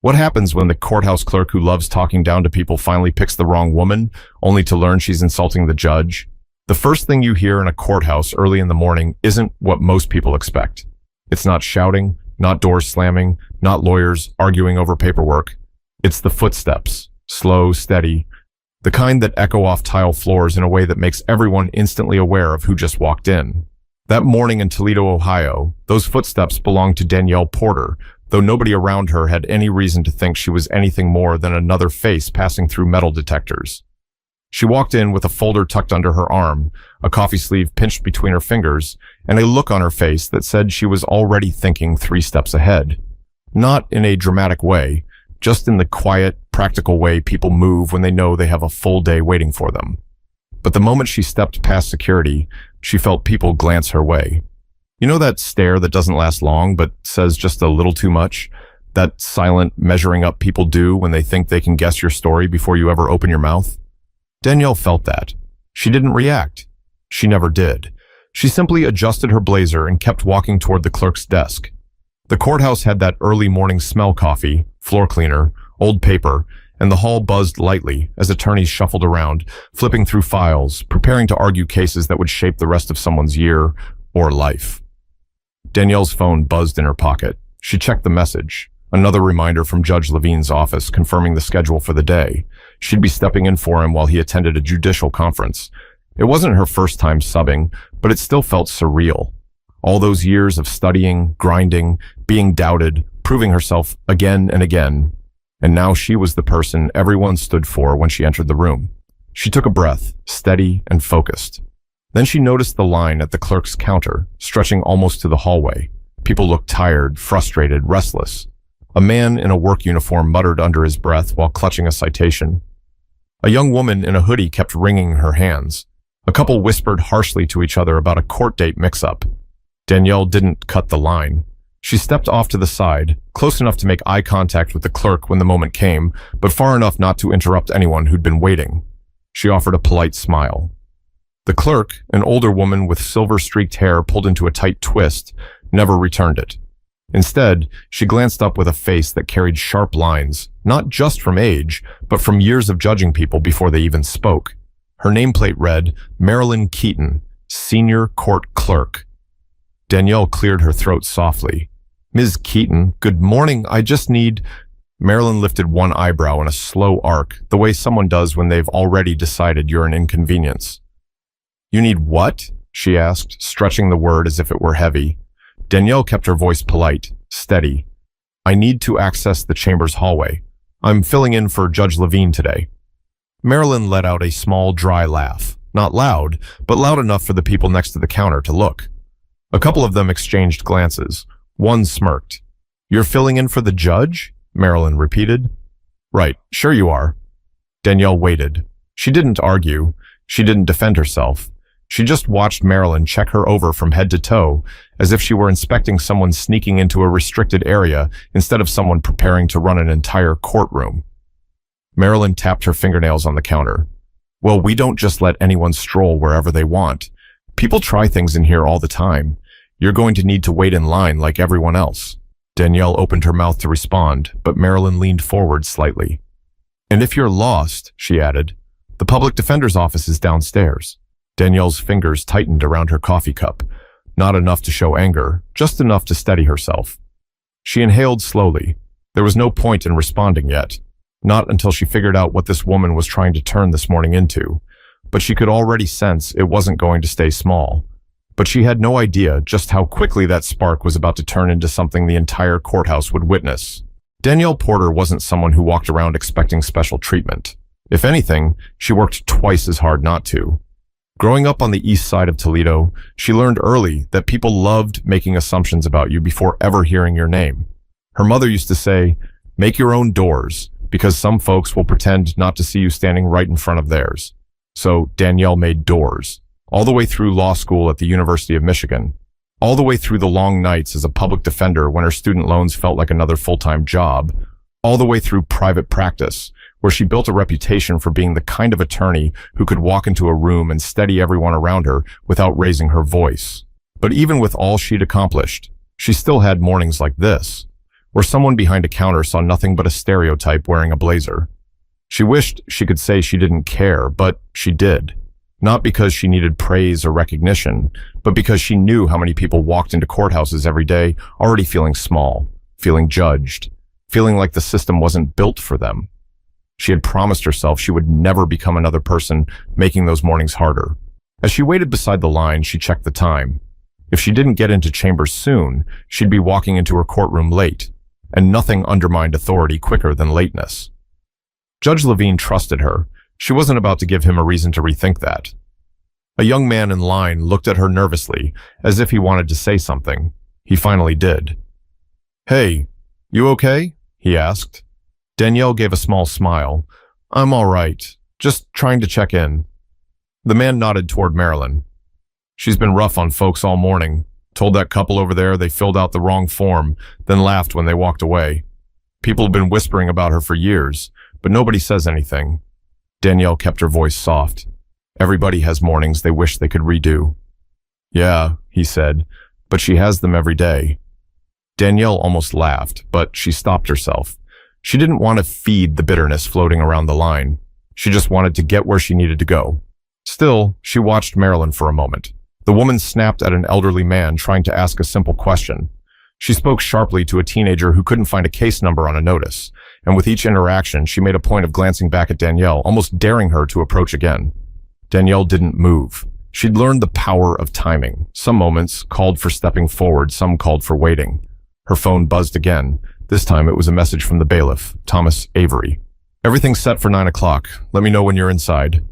What happens when the courthouse clerk who loves talking down to people finally picks the wrong woman, only to learn she's insulting the judge? The first thing you hear in a courthouse early in the morning isn't what most people expect. It's not shouting, not doors slamming, not lawyers arguing over paperwork. It's the footsteps, slow, steady, the kind that echo off tile floors in a way that makes everyone instantly aware of who just walked in. That morning in Toledo, Ohio, those footsteps belonged to Danielle Porter, though nobody around her had any reason to think she was anything more than another face passing through metal detectors. She walked in with a folder tucked under her arm, a coffee sleeve pinched between her fingers, and a look on her face that said she was already thinking 3 steps ahead. Not in a dramatic way, just in the quiet, practical way people move when they know they have a full day waiting for them. But the moment she stepped past security, she felt people glance her way. You know that stare that doesn't last long but says just a little too much? That silent measuring up people do when they think they can guess your story before you ever open your mouth? Danielle felt that. She didn't react. She never did. She simply adjusted her blazer and kept walking toward the clerk's desk. The courthouse had that early morning smell: coffee, floor cleaner, old paper, and the hall buzzed lightly as attorneys shuffled around, flipping through files, preparing to argue cases that would shape the rest of someone's year or life. Danielle's phone buzzed in her pocket. She checked the message. Another reminder from Judge Levine's office confirming the schedule for the day. She'd be stepping in for him while he attended a judicial conference. It wasn't her first time subbing, but it still felt surreal. All those years of studying, grinding, being doubted, proving herself again and again. And now she was the person everyone stood for when she entered the room. She took a breath, steady and focused. Then she noticed the line at the clerk's counter, stretching almost to the hallway. People looked tired, frustrated, restless. A man in a work uniform muttered under his breath while clutching a citation. A young woman in a hoodie kept wringing her hands. A couple whispered harshly to each other about a court date mix-up. Danielle didn't cut the line. She stepped off to the side, close enough to make eye contact with the clerk when the moment came, but far enough not to interrupt anyone who'd been waiting. She offered a polite smile. The clerk, an older woman with silver-streaked hair pulled into a tight twist, never returned it. Instead, she glanced up with a face that carried sharp lines, not just from age, but from years of judging people before they even spoke. Her nameplate read, Marilyn Keaton, Senior Court Clerk. Danielle cleared her throat softly. Ms. Keaton, good morning, I just need... Marilyn lifted one eyebrow in a slow arc, the way someone does when they've already decided you're an inconvenience. You need what? She asked, stretching the word as if it were heavy. Danielle kept her voice polite, steady. I need to access the chamber's hallway. I'm filling in for Judge Levine today. Marilyn let out a small, dry laugh. Not loud, but loud enough for the people next to the counter to look. A couple of them exchanged glances. One smirked. You're filling in for the judge? Marilyn repeated. Right, sure you are. Danielle waited. She didn't argue. She didn't defend herself. She just watched Marilyn check her over from head to toe, as if she were inspecting someone sneaking into a restricted area instead of someone preparing to run an entire courtroom. Marilyn tapped her fingernails on the counter. Well, we don't just let anyone stroll wherever they want. People try things in here all the time. You're going to need to wait in line like everyone else. Danielle opened her mouth to respond, but Marilyn leaned forward slightly. And if you're lost, she added, the public defender's office is downstairs. Danielle's fingers tightened around her coffee cup. Not enough to show anger, just enough to steady herself. She inhaled slowly. There was no point in responding yet. Not until she figured out what this woman was trying to turn this morning into. But she could already sense it wasn't going to stay small. But she had no idea just how quickly that spark was about to turn into something the entire courthouse would witness. Danielle Porter wasn't someone who walked around expecting special treatment. If anything, she worked twice as hard not to. Growing up on the east side of Toledo, she learned early that people loved making assumptions about you before ever hearing your name. Her mother used to say, make your own doors, because some folks will pretend not to see you standing right in front of theirs. So Danielle made doors, all the way through law school at the University of Michigan, all the way through the long nights as a public defender when her student loans felt like another full-time job, all the way through private practice, where she built a reputation for being the kind of attorney who could walk into a room and steady everyone around her without raising her voice. But even with all she'd accomplished, she still had mornings like this, or someone behind a counter saw nothing but a stereotype wearing a blazer. She wished she could say she didn't care, but she did. Not because she needed praise or recognition, but because she knew how many people walked into courthouses every day already feeling small, feeling judged, feeling like the system wasn't built for them. She had promised herself she would never become another person, making those mornings harder. As she waited beside the line, she checked the time. If she didn't get into chambers soon, she'd be walking into her courtroom late, and nothing undermined authority quicker than lateness. Judge Levine trusted her. She wasn't about to give him a reason to rethink that. A young man in line looked at her nervously, as if he wanted to say something. He finally did. "Hey, you okay?" he asked. Danielle gave a small smile. "I'm all right. Just trying to check in." The man nodded toward Marilyn. "She's been rough on folks all morning. Told that couple over there they filled out the wrong form, then laughed when they walked away. People have been whispering about her for years, but nobody says anything." Danielle kept her voice soft. "Everybody has mornings they wish they could redo." "Yeah," he said, "but she has them every day." Danielle almost laughed, but she stopped herself. She didn't want to feed the bitterness floating around the line. She just wanted to get where she needed to go. Still, she watched Marilyn for a moment. The woman snapped at an elderly man trying to ask a simple question. She spoke sharply to a teenager who couldn't find a case number on a notice, and with each interaction, she made a point of glancing back at Danielle, almost daring her to approach again. Danielle didn't move. She'd learned the power of timing. Some moments called for stepping forward, some called for waiting. Her phone buzzed again. This time it was a message from the bailiff, Thomas Avery. "Everything's set for 9 o'clock. Let me know when you're inside."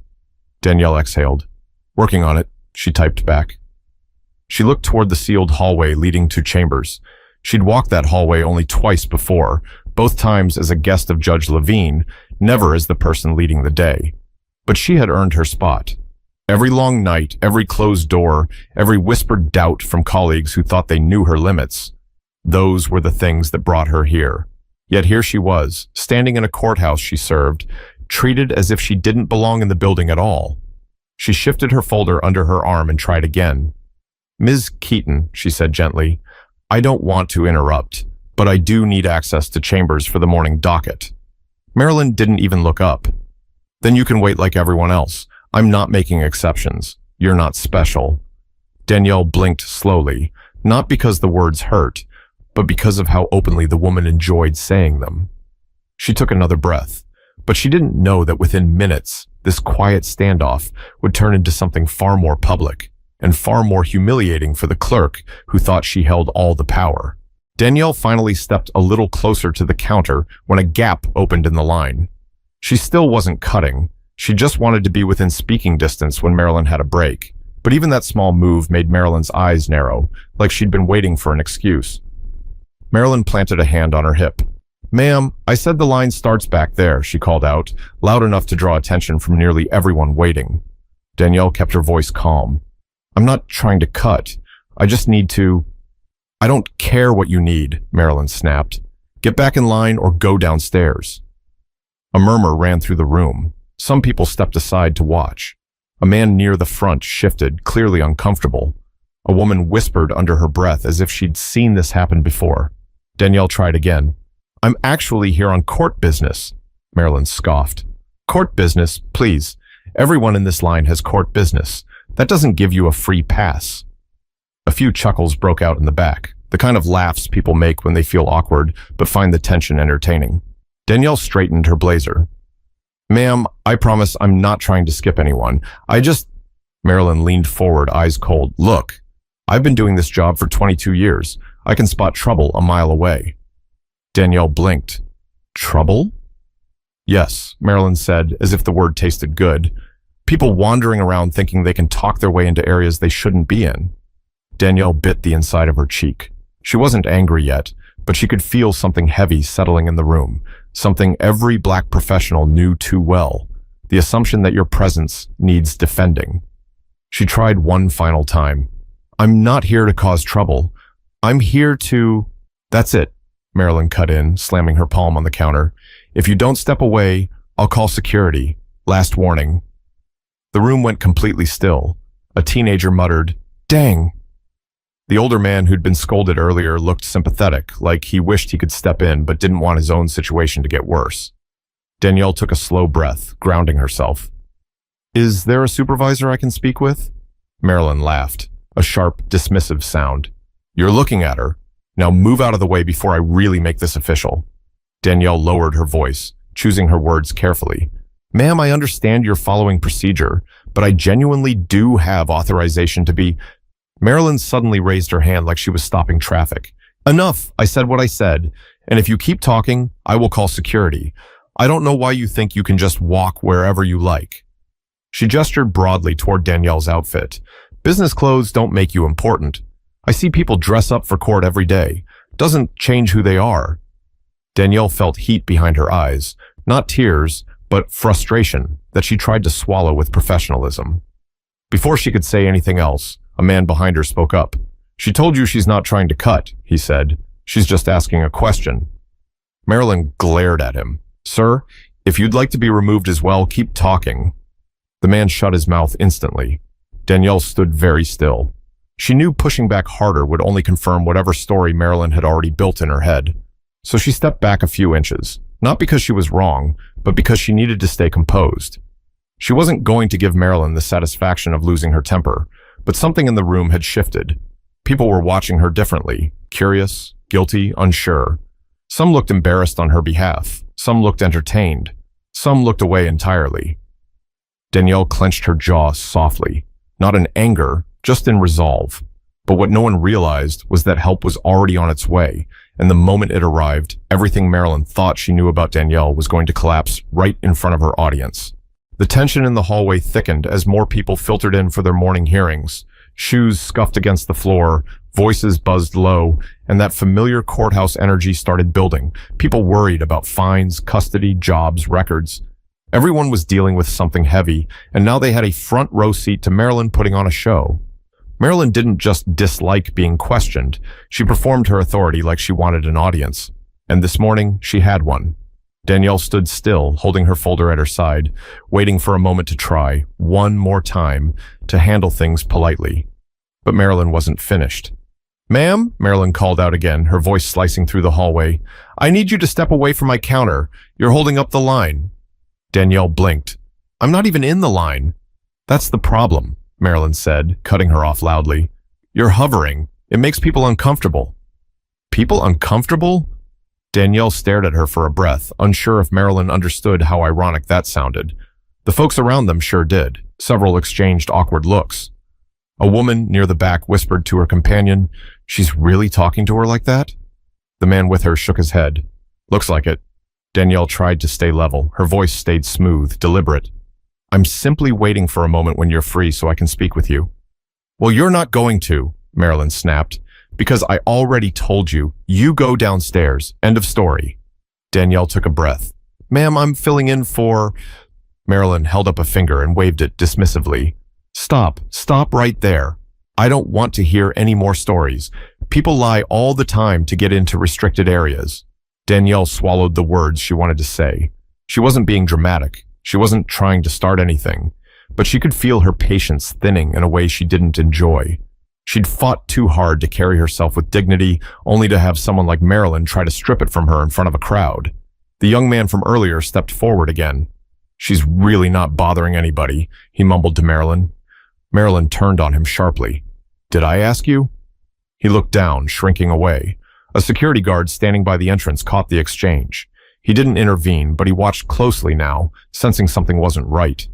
Danielle exhaled. "Working on it," she typed back. She looked toward the sealed hallway leading to chambers. She'd walked that hallway only twice before, both times as a guest of Judge Levine, never as the person leading the day. But she had earned her spot. Every long night, every closed door, every whispered doubt from colleagues who thought they knew her limits, those were the things that brought her here. Yet here she was, standing in a courthouse she served, treated as if she didn't belong in the building at all. She shifted her folder under her arm and tried again. "Ms. Keaton," she said gently, "I don't want to interrupt, but I do need access to chambers for the morning docket." Marilyn didn't even look up. "Then you can wait like everyone else. I'm not making exceptions. You're not special." Danielle blinked slowly, not because the words hurt, but because of how openly the woman enjoyed saying them. She took another breath, but she didn't know that within minutes, this quiet standoff would turn into something far more public and far more humiliating for the clerk who thought she held all the power. Danielle finally stepped a little closer to the counter when a gap opened in the line. She still wasn't cutting. She just wanted to be within speaking distance when Marilyn had a break. But even that small move made Marilyn's eyes narrow, like she'd been waiting for an excuse. Marilyn planted a hand on her hip. "Ma'am, I said the line starts back there," she called out, loud enough to draw attention from nearly everyone waiting. Danielle kept her voice calm. "I'm not trying to cut. I just need to—" "I don't care what you need," Marilyn snapped. "Get back in line or go downstairs." A murmur ran through the room. Some people stepped aside to watch. A man near the front shifted, clearly uncomfortable. A woman whispered under her breath as if she'd seen this happen before. Danielle tried again. "I'm actually here on court business," Marilyn scoffed. "Court business, please. Everyone in this line has court business. That doesn't give you a free pass." A few chuckles broke out in the back, the kind of laughs people make when they feel awkward but find the tension entertaining. Danielle straightened her blazer. "Ma'am, I promise I'm not trying to skip anyone. Marilyn leaned forward, eyes cold. "Look, I've been doing this job for 22 years. I can spot trouble a mile away." Danielle blinked. "Trouble?" "Yes," Marilyn said, as if the word tasted good. "People wandering around thinking they can talk their way into areas they shouldn't be in." Danielle bit the inside of her cheek. She wasn't angry yet, but she could feel something heavy settling in the room, something every black professional knew too well, the assumption that your presence needs defending. She tried one final time. "I'm not here to cause trouble. I'm here to—" "That's it," Marilyn cut in, slamming her palm on the counter. "If you don't step away, I'll call security. Last warning." The room went completely still. A teenager muttered, "Dang." The older man who'd been scolded earlier looked sympathetic, like he wished he could step in but didn't want his own situation to get worse. Danielle took a slow breath, grounding herself. Is there a supervisor I can speak with? Marilyn laughed, a sharp, dismissive sound. You're looking at her. Now move out of the way before I really make this official. Danielle lowered her voice, choosing her words carefully. Ma'am, I understand you're following procedure, but I genuinely do have authorization to be... Marilyn suddenly raised her hand like she was stopping traffic. Enough! I said what I said, and if you keep talking, I will call security. I don't know why you think you can just walk wherever you like. She gestured broadly toward Danielle's outfit. Business clothes don't make you important. I see people dress up for court every day. Doesn't change who they are. Danielle felt heat behind her eyes, not tears, but frustration that she tried to swallow with professionalism. Before she could say anything else, a man behind her spoke up. She told you she's not trying to cut, he said. She's just asking a question. Marilyn glared at him. Sir, if you'd like to be removed as well, keep talking. The man shut his mouth instantly. Danielle stood very still. She knew pushing back harder would only confirm whatever story Marilyn had already built in her head. So she stepped back a few inches, not because she was wrong, but because she needed to stay composed. She wasn't going to give Marilyn the satisfaction of losing her temper, but something in the room had shifted. People were watching her differently, curious, guilty, unsure. Some looked embarrassed on her behalf. Some looked entertained. Some looked away entirely. Danielle clenched her jaw softly, not in anger, just in resolve. But what no one realized was that help was already on its way, and the moment it arrived, everything Marilyn thought she knew about Danielle was going to collapse right in front of her audience. The tension in the hallway thickened as more people filtered in for their morning hearings. Shoes scuffed against the floor, voices buzzed low, and that familiar courthouse energy started building. People worried about fines, custody, jobs, records. Everyone was dealing with something heavy, and now they had a front row seat to Marilyn putting on a show. Marilyn didn't just dislike being questioned. She performed her authority like she wanted an audience. And this morning, she had one. Danielle stood still, holding her folder at her side, waiting for a moment to try, one more time, to handle things politely. But Marilyn wasn't finished. Ma'am, Marilyn called out again, her voice slicing through the hallway. I need you to step away from my counter. You're holding up the line. Danielle blinked. I'm not even in the line. That's the problem, Marilyn said, cutting her off loudly. You're hovering. It makes people uncomfortable. People uncomfortable? Danielle stared at her for a breath, unsure if Marilyn understood how ironic that sounded. The folks around them sure did. Several exchanged awkward looks. A woman near the back whispered to her companion, She's really talking to her like that? The man with her shook his head. Looks like it. Danielle tried to stay level. Her voice stayed smooth, deliberate. I'm simply waiting for a moment when you're free so I can speak with you. Well, you're not going to, Marilyn snapped, because I already told you. You go downstairs. End of story. Danielle took a breath. Ma'am, I'm filling in for... Marilyn held up a finger and waved it dismissively. Stop. Stop right there. I don't want to hear any more stories. People lie all the time to get into restricted areas. Danielle swallowed the words she wanted to say. She wasn't being dramatic. She wasn't trying to start anything. But she could feel her patience thinning in a way she didn't enjoy. She'd fought too hard to carry herself with dignity, only to have someone like Marilyn try to strip it from her in front of a crowd. The young man from earlier stepped forward again. She's really not bothering anybody, he mumbled to Marilyn. Marilyn turned on him sharply. Did I ask you? He looked down, shrinking away. A security guard standing by the entrance caught the exchange. He didn't intervene, but he watched closely now, sensing something wasn't right.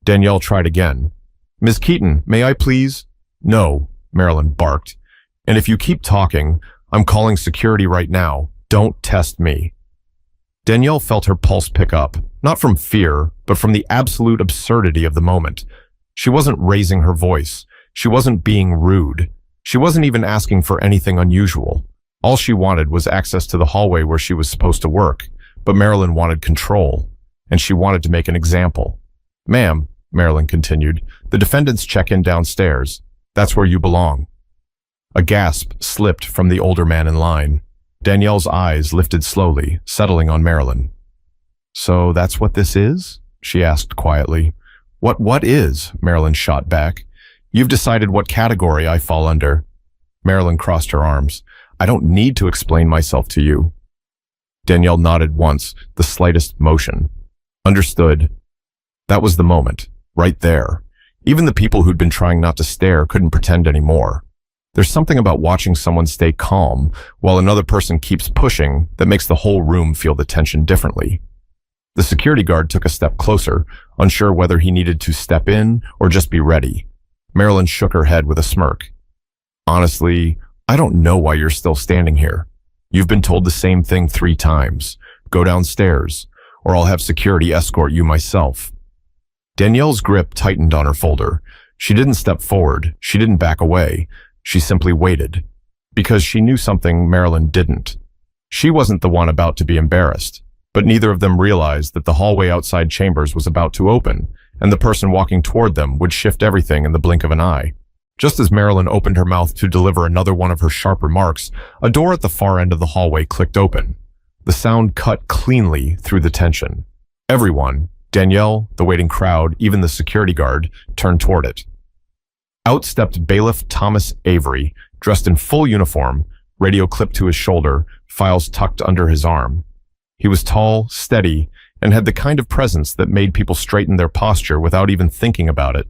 Danielle tried again. Ms. Keaton, may I please? No, Marilyn barked. And if you keep talking, I'm calling security right now. Don't test me. Danielle felt her pulse pick up, not from fear, but from the absolute absurdity of the moment. She wasn't raising her voice. She wasn't being rude. She wasn't even asking for anything unusual. All she wanted was access to the hallway where she was supposed to work, but Marilyn wanted control, and she wanted to make an example. Ma'am, Marilyn continued, the defendants check in downstairs. That's where you belong. A gasp slipped from the older man in line. Danielle's eyes lifted slowly, settling on Marilyn. So that's what this is? She asked quietly. What is? Marilyn shot back. You've decided what category I fall under. Marilyn crossed her arms. I don't need to explain myself to you. Danielle nodded once, the slightest motion. Understood. That was the moment, right there. Even the people who'd been trying not to stare couldn't pretend anymore. There's something about watching someone stay calm while another person keeps pushing that makes the whole room feel the tension differently. The security guard took a step closer, unsure whether he needed to step in or just be ready. Marilyn shook her head with a smirk. Honestly, I don't know why you're still standing here. You've been told the same thing 3 times. Go downstairs, or I'll have security escort you myself. Danielle's grip tightened on her folder. She didn't step forward. She didn't back away. She simply waited. Because she knew something Marilyn didn't. She wasn't the one about to be embarrassed. But neither of them realized that the hallway outside Chambers was about to open, and the person walking toward them would shift everything in the blink of an eye. Just as Marilyn opened her mouth to deliver another one of her sharp remarks, a door at the far end of the hallway clicked open. The sound cut cleanly through the tension. Everyone, Danielle, the waiting crowd, even the security guard, turned toward it. Out stepped Bailiff Thomas Avery, dressed in full uniform, radio clipped to his shoulder, files tucked under his arm. He was tall, steady, and had the kind of presence that made people straighten their posture without even thinking about it.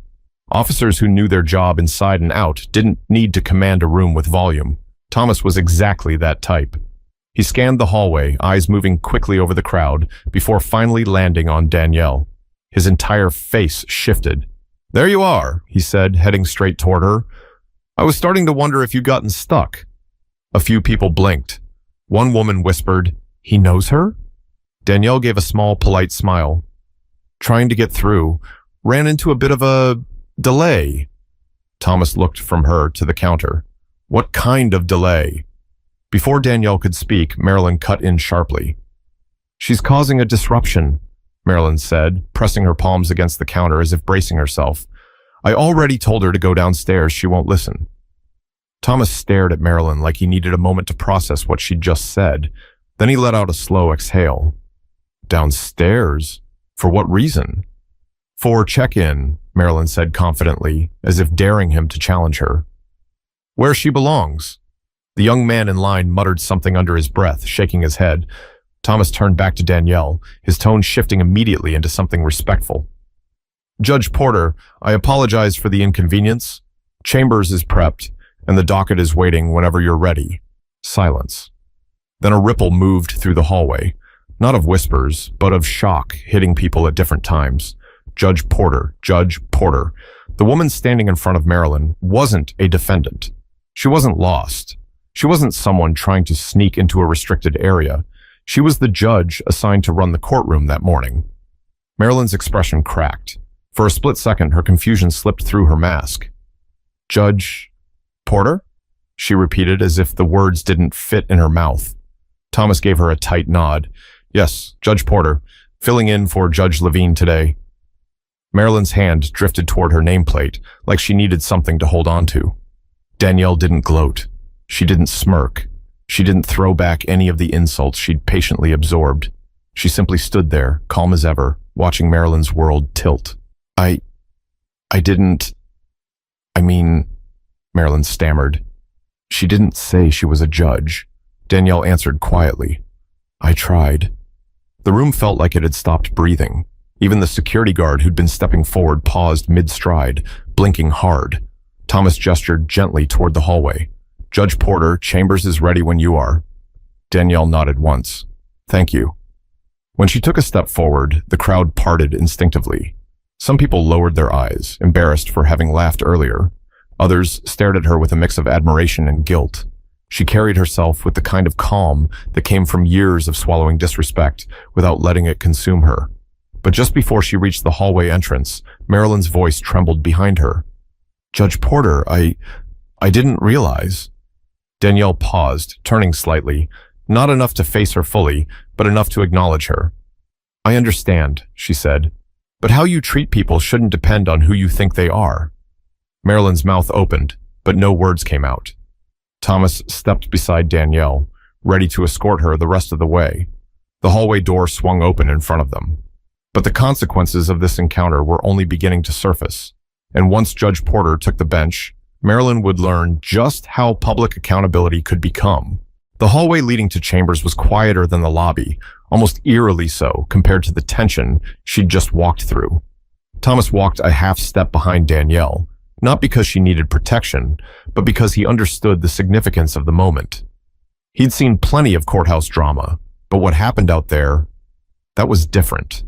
Officers who knew their job inside and out didn't need to command a room with volume. Thomas was exactly that type. He scanned the hallway, eyes moving quickly over the crowd, before finally landing on Danielle. His entire face shifted. There you are, he said, heading straight toward her. I was starting to wonder if you'd gotten stuck. A few people blinked. One woman whispered, He knows her? Danielle gave a small, polite smile. Trying to get through, ran into a bit of a delay. Thomas looked from her to the counter. What kind of delay? Before Danielle could speak, Marilyn cut in sharply. She's causing a disruption, Marilyn said, pressing her palms against the counter as if bracing herself. I already told her to go downstairs. She won't listen. Thomas stared at Marilyn like he needed a moment to process what she'd just said. Then he let out a slow exhale. Downstairs? For what reason? For check-in, Marilyn said confidently, as if daring him to challenge her. Where she belongs. The young man in line muttered something under his breath, shaking his head. Thomas turned back to Danielle, his tone shifting immediately into something respectful. Judge Porter, I apologize for the inconvenience. Chambers is prepped, and the docket is waiting whenever you're ready. Silence. Then a ripple moved through the hallway, not of whispers, but of shock hitting people at different times. Judge Porter, Judge Porter. The woman standing in front of Marilyn wasn't a defendant. She wasn't lost. She wasn't someone trying to sneak into a restricted area. She was the judge assigned to run the courtroom that morning. Marilyn's expression cracked. For a split second, her confusion slipped through her mask. Judge Porter? She repeated as if the words didn't fit in her mouth. Thomas gave her a tight nod. Yes, Judge Porter, filling in for Judge Levine today. Marilyn's hand drifted toward her nameplate, like she needed something to hold on to. Danielle didn't gloat. She didn't smirk. She didn't throw back any of the insults she'd patiently absorbed. She simply stood there, calm as ever, watching Marilyn's world tilt. Marilyn stammered. She didn't say she was a judge. Danielle answered quietly. I tried. The room felt like it had stopped breathing. Even the security guard who'd been stepping forward paused mid-stride, blinking hard. Thomas gestured gently toward the hallway. Judge Porter, Chambers is ready when you are. Danielle nodded once. Thank you. When she took a step forward, the crowd parted instinctively. Some people lowered their eyes, embarrassed for having laughed earlier. Others stared at her with a mix of admiration and guilt. She carried herself with the kind of calm that came from years of swallowing disrespect without letting it consume her. But just before she reached the hallway entrance, Marilyn's voice trembled behind her. Judge Porter, I didn't realize. Danielle paused, turning slightly, not enough to face her fully, but enough to acknowledge her. I understand, she said, but how you treat people shouldn't depend on who you think they are. Marilyn's mouth opened, but no words came out. Thomas stepped beside Danielle, ready to escort her the rest of the way. The hallway door swung open in front of them. But the consequences of this encounter were only beginning to surface, and once Judge Porter took the bench, Marilyn would learn just how public accountability could become. The hallway leading to chambers was quieter than the lobby, almost eerily so compared to the tension she'd just walked through. Thomas walked a half step behind Danielle, not because she needed protection, but because he understood the significance of the moment. He'd seen plenty of courthouse drama, but what happened out there, that was different.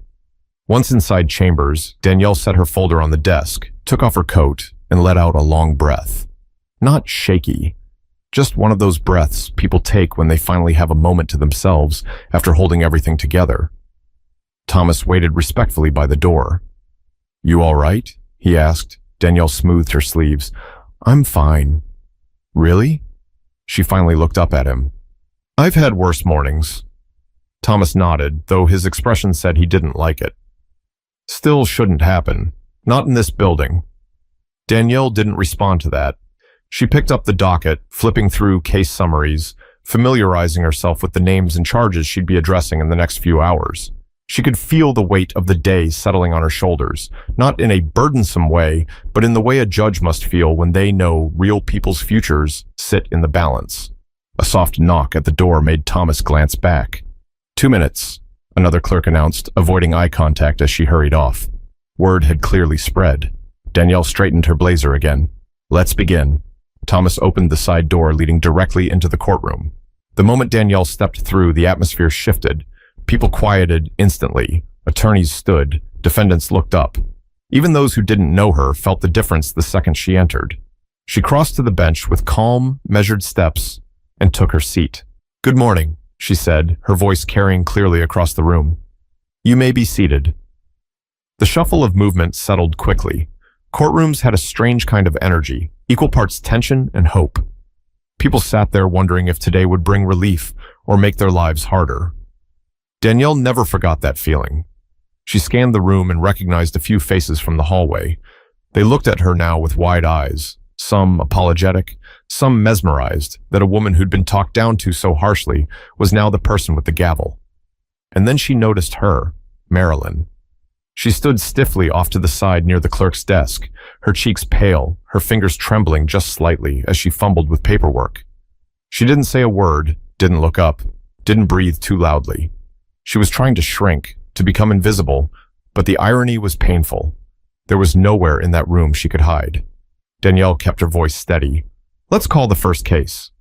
Once inside chambers, Danielle set her folder on the desk, took off her coat, and let out a long breath. Not shaky, just one of those breaths people take when they finally have a moment to themselves after holding everything together. Thomas waited respectfully by the door. "You all right?" he asked. Danielle smoothed her sleeves. "I'm fine." "Really?" She finally looked up at him. "I've had worse mornings." Thomas nodded, though his expression said he didn't like it. "Still shouldn't happen. Not in this building." Danielle didn't respond to that. She picked up the docket, flipping through case summaries, familiarizing herself with the names and charges she'd be addressing in the next few hours. She could feel the weight of the day settling on her shoulders, not in a burdensome way, but in the way a judge must feel when they know real people's futures sit in the balance. A soft knock at the door made Thomas glance back. "2 minutes," another clerk announced, avoiding eye contact as she hurried off. Word had clearly spread. Danielle straightened her blazer again. "Let's begin." Thomas opened the side door leading directly into the courtroom. The moment Danielle stepped through, the atmosphere shifted. People quieted instantly. Attorneys stood. Defendants looked up. Even those who didn't know her felt the difference the second she entered. She crossed to the bench with calm, measured steps and took her seat. "Good morning," she said, her voice carrying clearly across the room. "You may be seated." The shuffle of movement settled quickly. Courtrooms had a strange kind of energy, equal parts tension and hope. People sat there wondering if today would bring relief or make their lives harder. Danielle never forgot that feeling. She scanned the room and recognized a few faces from the hallway. They looked at her now with wide eyes, some apologetic, some mesmerized that a woman who'd been talked down to so harshly was now the person with the gavel. And then she noticed her, Marilyn. She stood stiffly off to the side near the clerk's desk, her cheeks pale, her fingers trembling just slightly as she fumbled with paperwork. She didn't say a word, didn't look up, didn't breathe too loudly. She was trying to shrink, to become invisible, but the irony was painful. There was nowhere in that room she could hide. Danielle kept her voice steady. "Let's call the first case."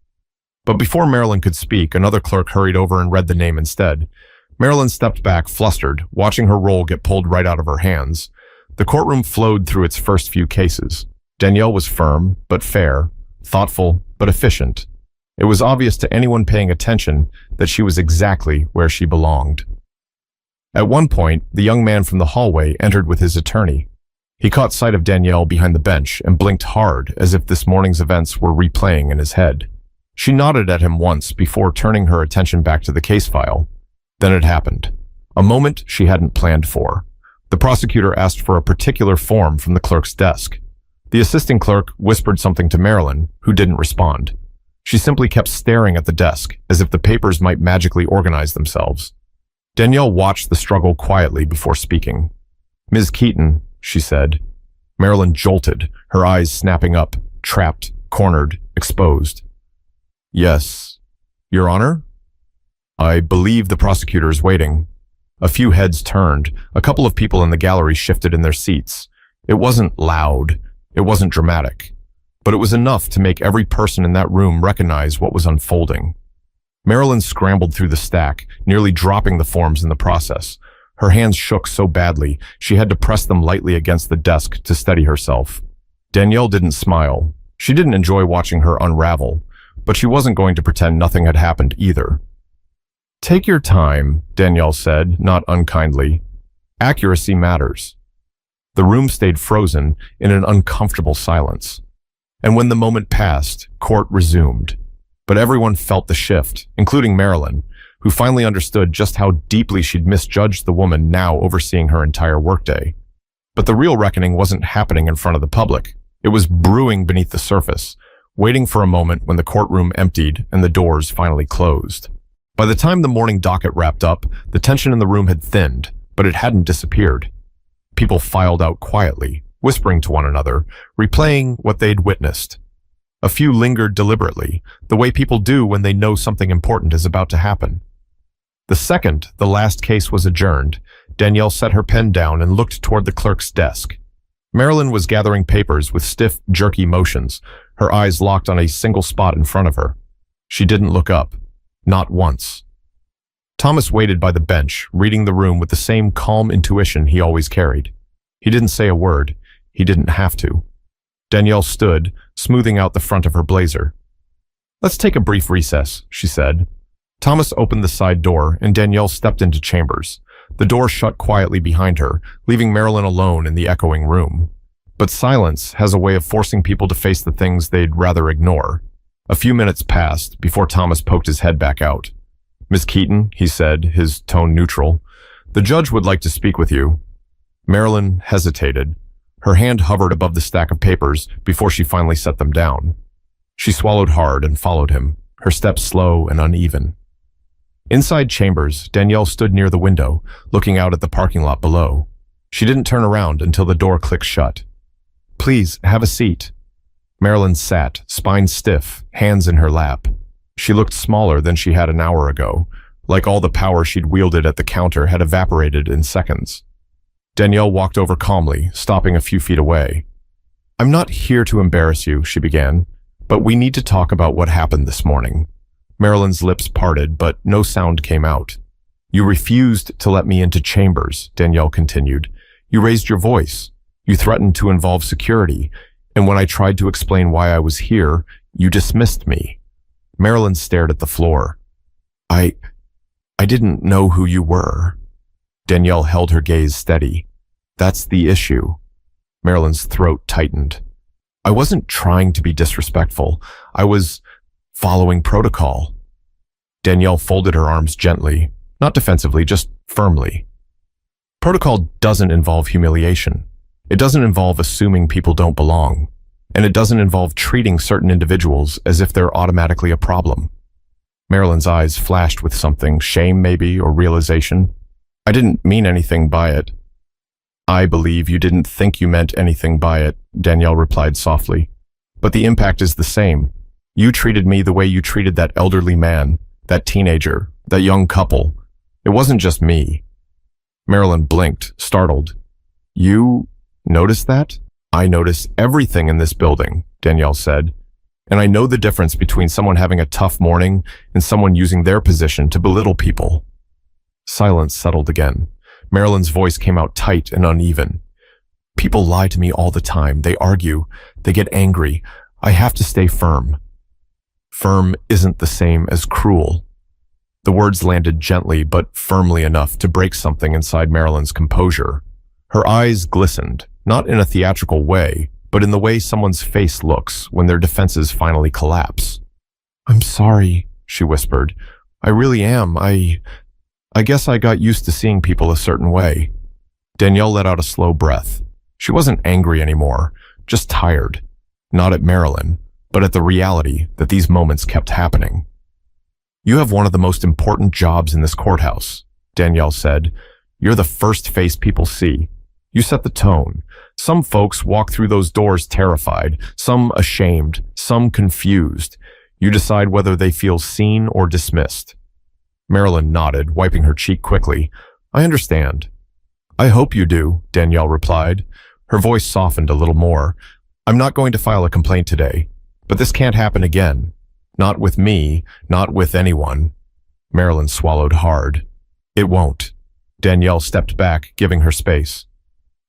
But before Marilyn could speak, another clerk hurried over and read the name instead. Marilyn stepped back, flustered, watching her roll get pulled right out of her hands. The courtroom flowed through its first few cases. Danielle was firm, but fair, thoughtful, but efficient. It was obvious to anyone paying attention that she was exactly where she belonged. At one point, the young man from the hallway entered with his attorney. He caught sight of Danielle behind the bench and blinked hard as if this morning's events were replaying in his head. She nodded at him once before turning her attention back to the case file. Then it happened. A moment she hadn't planned for. The prosecutor asked for a particular form from the clerk's desk. The assistant clerk whispered something to Marilyn, who didn't respond. She simply kept staring at the desk, as if the papers might magically organize themselves. Danielle watched the struggle quietly before speaking. "Ms. Keaton," she said. Marilyn jolted, her eyes snapping up, trapped, cornered, exposed. "Yes, Your Honor?" "I believe the prosecutor is waiting." A few heads turned. A couple of people in the gallery shifted in their seats. It wasn't loud. It wasn't dramatic. But it was enough to make every person in that room recognize what was unfolding. Marilyn scrambled through the stack, nearly dropping the forms in the process. Her hands shook so badly, she had to press them lightly against the desk to steady herself. Danielle didn't smile. She didn't enjoy watching her unravel, but she wasn't going to pretend nothing had happened either. "Take your time," Danielle said, not unkindly. "Accuracy matters." The room stayed frozen in an uncomfortable silence. And when the moment passed, court resumed. But everyone felt the shift, including Marilyn, who finally understood just how deeply she'd misjudged the woman now overseeing her entire workday. But the real reckoning wasn't happening in front of the public. It was brewing beneath the surface, waiting for a moment when the courtroom emptied and the doors finally closed. By the time the morning docket wrapped up, the tension in the room had thinned, but it hadn't disappeared. People filed out quietly, whispering to one another, replaying what they'd witnessed. A few lingered deliberately, the way people do when they know something important is about to happen. The second the last case was adjourned, Danielle set her pen down and looked toward the clerk's desk. Marilyn was gathering papers with stiff, jerky motions, her eyes locked on a single spot in front of her. She didn't look up. Not once. Thomas waited by the bench, reading the room with the same calm intuition he always carried. He didn't say a word. He didn't have to. Danielle stood, smoothing out the front of her blazer. "Let's take a brief recess," she said. Thomas opened the side door, and Danielle stepped into chambers. The door shut quietly behind her, leaving Marilyn alone in the echoing room. But silence has a way of forcing people to face the things they'd rather ignore. A few minutes passed before Thomas poked his head back out. "Miss Keaton," he said, his tone neutral, "the judge would like to speak with you." Marilyn hesitated. Her hand hovered above the stack of papers before she finally set them down. She swallowed hard and followed him, her steps slow and uneven. Inside chambers, Danielle stood near the window, looking out at the parking lot below. She didn't turn around until the door clicked shut. "Please, have a seat." Marilyn sat, spine stiff, hands in her lap. She looked smaller than she had an hour ago, like all the power she'd wielded at the counter had evaporated in seconds. Danielle walked over calmly, stopping a few feet away. "I'm not here to embarrass you," she began, "but we need to talk about what happened this morning." Marilyn's lips parted, but no sound came out. "You refused to let me into chambers," Danielle continued. "You raised your voice. You threatened to involve security, and when I tried to explain why I was here, you dismissed me." Marilyn stared at the floor. I didn't know who you were." Danielle held her gaze steady. "That's the issue." Marilyn's throat tightened. "I wasn't trying to be disrespectful. I was following protocol." Danielle folded her arms gently, not defensively, just firmly. "Protocol doesn't involve humiliation. It doesn't involve assuming people don't belong. And it doesn't involve treating certain individuals as if they're automatically a problem." Marilyn's eyes flashed with something, shame maybe, or realization. "I didn't mean anything by it." "I believe you didn't think you meant anything by it," Danielle replied softly. "But the impact is the same. You treated me the way you treated that elderly man, that teenager, that young couple. It wasn't just me." Marilyn blinked, startled. "You noticed that?" "I notice everything in this building," Danielle said. "And I know the difference between someone having a tough morning and someone using their position to belittle people." Silence settled again. Marilyn's voice came out tight and uneven. "People lie to me all the time. They argue. They get angry. I have to stay firm." "Firm isn't the same as cruel." The words landed gently but firmly enough to break something inside Marilyn's composure. Her eyes glistened, not in a theatrical way, but in the way someone's face looks when their defenses finally collapse. "I'm sorry," she whispered. "I really am. I guess I got used to seeing people a certain way." Danielle let out a slow breath. She wasn't angry anymore, just tired. Not at Marilyn, but at the reality that these moments kept happening. "You have one of the most important jobs in this courthouse," Danielle said. "You're the first face people see. You set the tone. Some folks walk through those doors terrified, some ashamed, some confused. You decide whether they feel seen or dismissed." Marilyn nodded, wiping her cheek quickly. "I understand." "I hope you do," Danielle replied. Her voice softened a little more. "I'm not going to file a complaint today, but this can't happen again. Not with me, not with anyone." Marilyn swallowed hard. "It won't." Danielle stepped back, giving her space.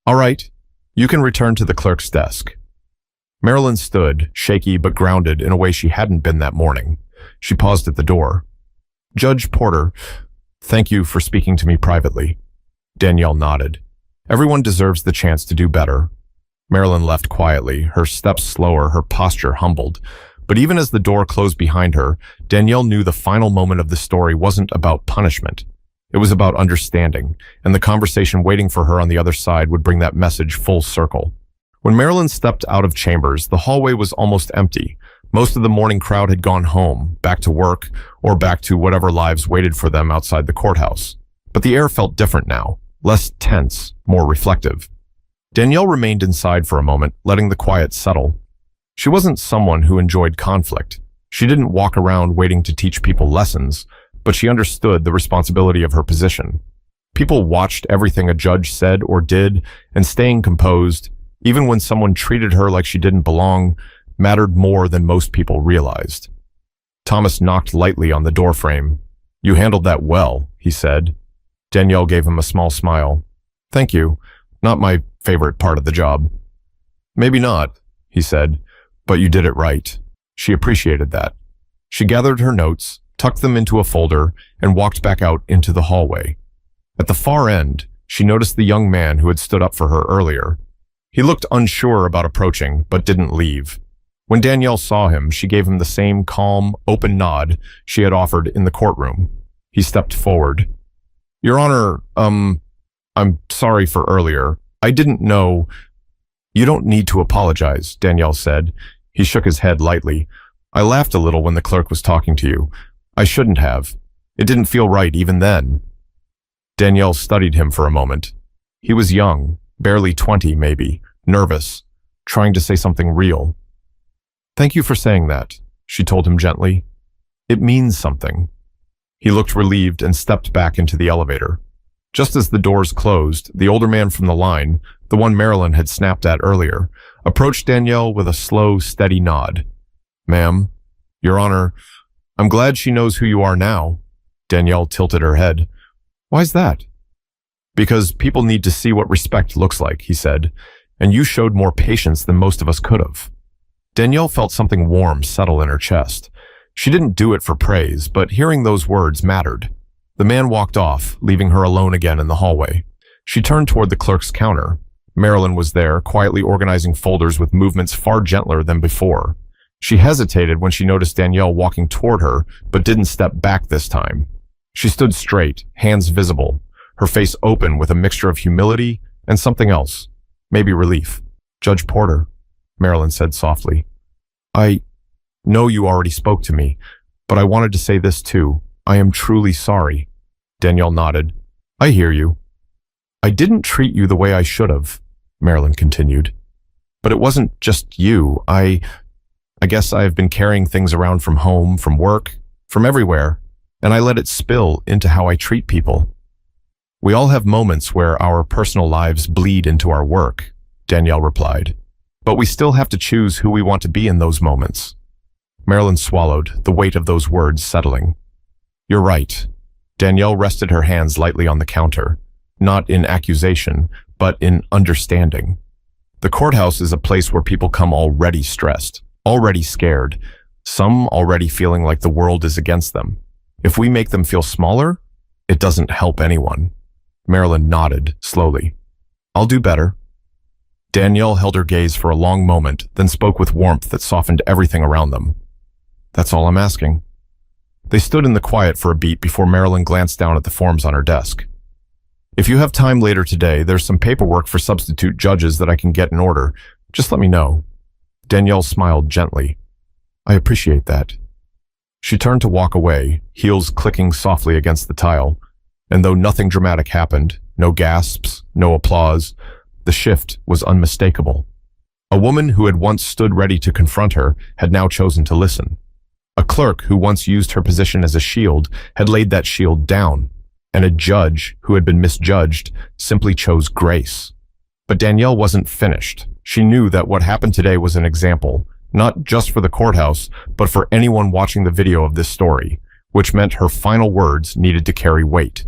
"All right, you can return to the clerk's desk." Marilyn stood, shaky but grounded in a way she hadn't been that morning. She paused at the door. "Judge Porter, thank you for speaking to me privately." Danielle nodded. "Everyone deserves the chance to do better." Marilyn left quietly, her steps slower, her posture humbled. But even as the door closed behind her, Danielle knew the final moment of the story wasn't about punishment. It was about understanding, and the conversation waiting for her on the other side would bring that message full circle. When Marilyn stepped out of chambers, the hallway was almost empty. Most of the morning crowd had gone home, back to work, or back to whatever lives waited for them outside the courthouse. But the air felt different now, less tense, more reflective. Danielle remained inside for a moment, letting the quiet settle. She wasn't someone who enjoyed conflict. She didn't walk around waiting to teach people lessons, but she understood the responsibility of her position. People watched everything a judge said or did, and staying composed, even when someone treated her like she didn't belong, mattered more than most people realized. Thomas knocked lightly on the doorframe. "You handled that well," he said. Danielle gave him a small smile. "Thank you. Not my favorite part of the job." "Maybe not," he said, "but you did it right." She appreciated that. She gathered her notes, tucked them into a folder, and walked back out into the hallway. At the far end, she noticed the young man who had stood up for her earlier. He looked unsure about approaching, but didn't leave. When Danielle saw him, she gave him the same calm, open nod she had offered in the courtroom. He stepped forward. "Your Honor, I'm sorry for earlier. I didn't know—" "You don't need to apologize," Danielle said. He shook his head lightly. "I laughed a little when the clerk was talking to you. I shouldn't have. It didn't feel right even then." Danielle studied him for a moment. He was young, barely 20 maybe, nervous, trying to say something real. "Thank you for saying that," she told him gently. "It means something." He looked relieved and stepped back into the elevator. Just as the doors closed, the older man from the line, the one Marilyn had snapped at earlier, approached Danielle with a slow, steady nod. "Ma'am, Your Honor, I'm glad she knows who you are now." Danielle tilted her head. "Why's that?" "Because people need to see what respect looks like," he said, "and you showed more patience than most of us could have." Danielle felt something warm settle in her chest. She didn't do it for praise, but hearing those words mattered. The man walked off, leaving her alone again in the hallway. She turned toward the clerk's counter. Marilyn was there, quietly organizing folders with movements far gentler than before. She hesitated when she noticed Danielle walking toward her, but didn't step back this time. She stood straight, hands visible, her face open with a mixture of humility and something else, maybe relief. "Judge Porter," Marilyn said softly. "I know you already spoke to me, but I wanted to say this too. I am truly sorry." Danielle nodded. "I hear you." "I didn't treat you the way I should have," Marilyn continued. "But it wasn't just you. I guess I have been carrying things around from home, from work, from everywhere, and I let it spill into how I treat people." "We all have moments where our personal lives bleed into our work," Danielle replied. "But we still have to choose who we want to be in those moments." Marilyn swallowed, the weight of those words settling. "You're right." Danielle rested her hands lightly on the counter, not in accusation, but in understanding. The courthouse is a place where people come already stressed, already scared, some already feeling like the world is against them. If we make them feel smaller, it doesn't help anyone. Marilyn nodded slowly. "I'll do better." Danielle held her gaze for a long moment, then spoke with warmth that softened everything around them. "That's all I'm asking." They stood in the quiet for a beat before Marilyn glanced down at the forms on her desk. "If you have time later today, there's some paperwork for substitute judges that I can get in order. Just let me know." Danielle smiled gently. "I appreciate that." She turned to walk away, heels clicking softly against the tile, and though nothing dramatic happened, no gasps, no applause, the shift was unmistakable. A woman who had once stood ready to confront her had now chosen to listen. A clerk who once used her position as a shield had laid that shield down, and a judge who had been misjudged simply chose grace. But Danielle wasn't finished. She knew that what happened today was an example, not just for the courthouse, but for anyone watching the video of this story, which meant her final words needed to carry weight.